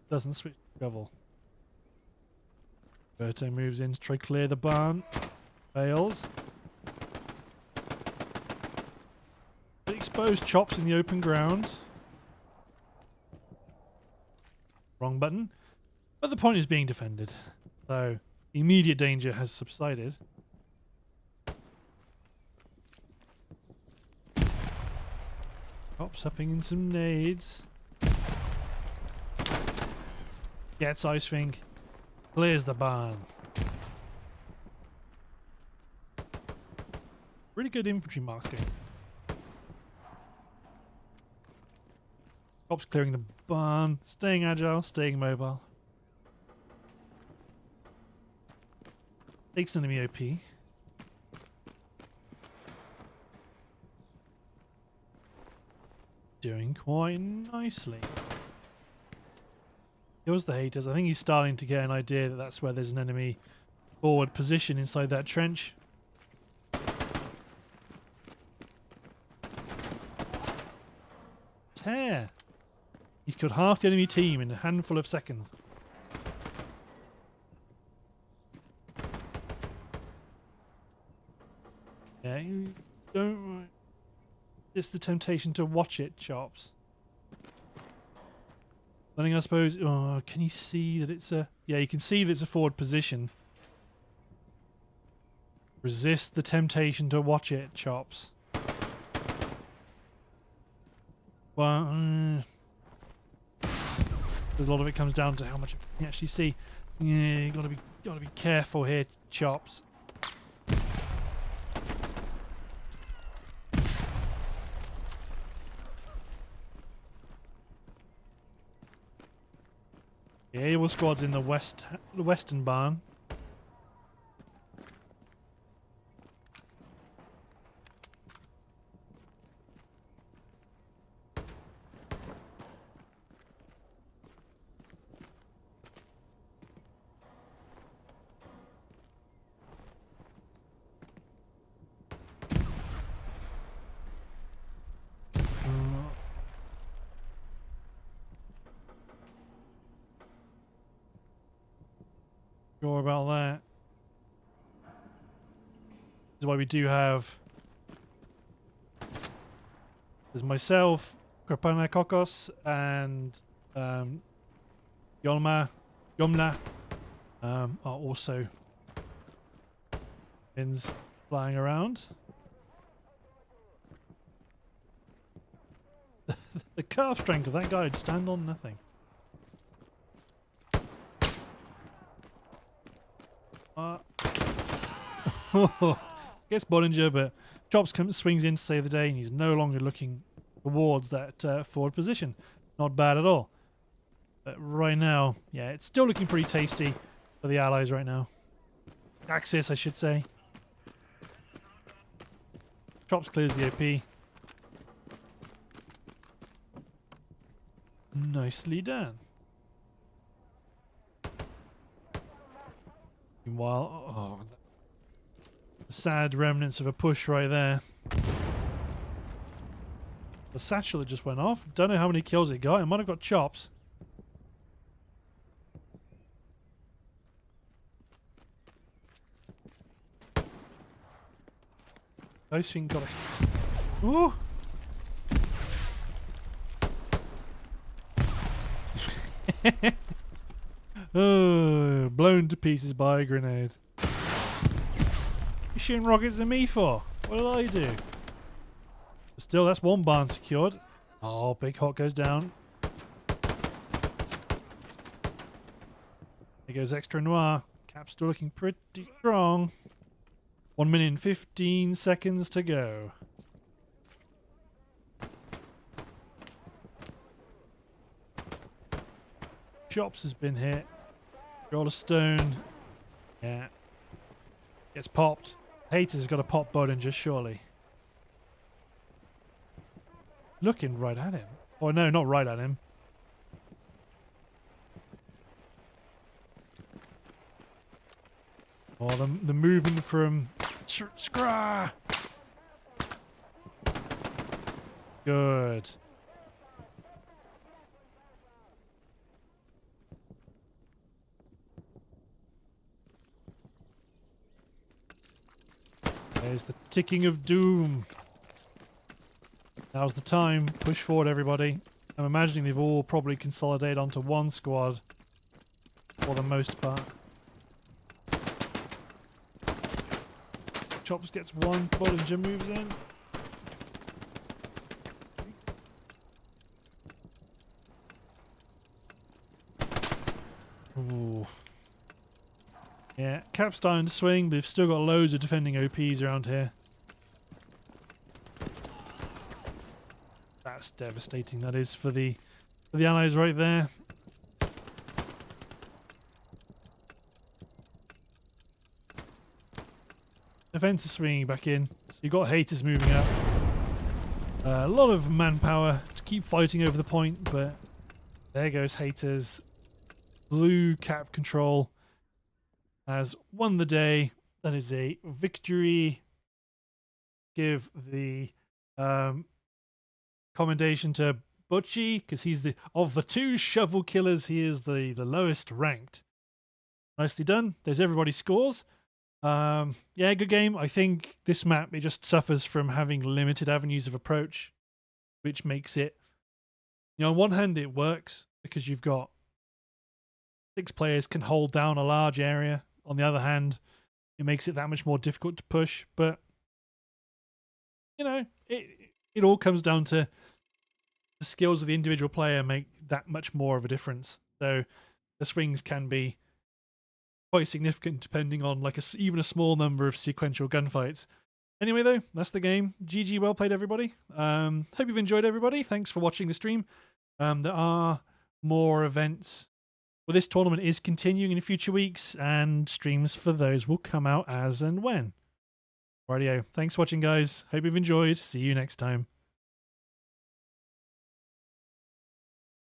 Doesn't switch to shovel. Berto moves in to try clear the barn. Fails. Exposed chops in the open ground. Wrong button. But the point is being defended. So the immediate danger has subsided. Cops upping in some nades. Gets Ice Fink. Clears the barn. Really good infantry masking. Cops clearing the barn. Staying agile, staying mobile. Takes enemy OP. Doing quite nicely. Kills the haters. I think he's starting to get an idea that that's where there's an enemy forward position inside that trench. Tear. He's killed half the enemy team in a handful of seconds. Yeah, you don't. It's the temptation to watch it, Chops. I think I suppose. Oh, can you see that it's a? Yeah, you can see that it's a forward position. Resist the temptation to watch it, Chops. Well, a lot of it comes down to how much you actually see. Yeah, you gotta be careful here, Chops. The AWOL squad's in the western barn. Sure about that. This is why we do have. There's myself, Kokos, and Yomla are also pins flying around. The calf strength of that guy would stand on nothing. Gets Bollinger, but Chops swings in to save the day, and he's no longer looking towards that forward position. Not bad at all. But right now, yeah, it's still looking pretty tasty for the Allies right now. Axis, I should say. Chops clears the OP. Nicely done. Meanwhile, oh, the sad remnants of a push right there. The satchel that just went off. Don't know how many kills it got. It might have got Chops. Those things got a... Ooh! Oh, blown to pieces by a grenade. You shooting rockets at me for? What did I do? But still, that's one barn secured. Oh, Big Hot goes down. There goes Extra Noir. Cap's still looking pretty strong. 1 minute and 15 seconds to go. Chops has been hit. Roll a stone. Yeah. Gets popped. Haters has got a pop Bollinger, surely. Looking right at him. Oh no, not right at him. Oh, the movement from Scrah. Good. There's the ticking of doom. Now's the time. Push forward, everybody. I'm imagining they've all probably consolidated onto one squad. for the most part. Chops gets one, Bollinger moves in. Ooh. Yeah, Cap's starting to swing, but we've still got loads of defending OPs around here. That's devastating, that is, for the allies right there. Defense is swinging back in, so you've got haters moving up. A lot of manpower to keep fighting over the point, but there goes haters. Blue Cap control has won the day. That is a victory. Give the commendation to Butchie, because he's of the two shovel killers, he is the lowest ranked. Nicely done. There's everybody's scores. Yeah, good game. I think this map, it just suffers from having limited avenues of approach, which makes it, you know, on one hand it works because you've got 6 players can hold down a large area. On the other hand, it makes it that much more difficult to push. But, you know, it all comes down to the skills of the individual player make that much more of a difference. So the swings can be quite significant depending on like even a small number of sequential gunfights. Anyway, though, that's the game. GG, well played, everybody. Hope you've enjoyed, everybody. Thanks for watching the stream. There are more events. Well, this tournament is continuing in future weeks, and streams for those will come out as and when. Rightio. Thanks for watching, guys. Hope you've enjoyed. See you next time.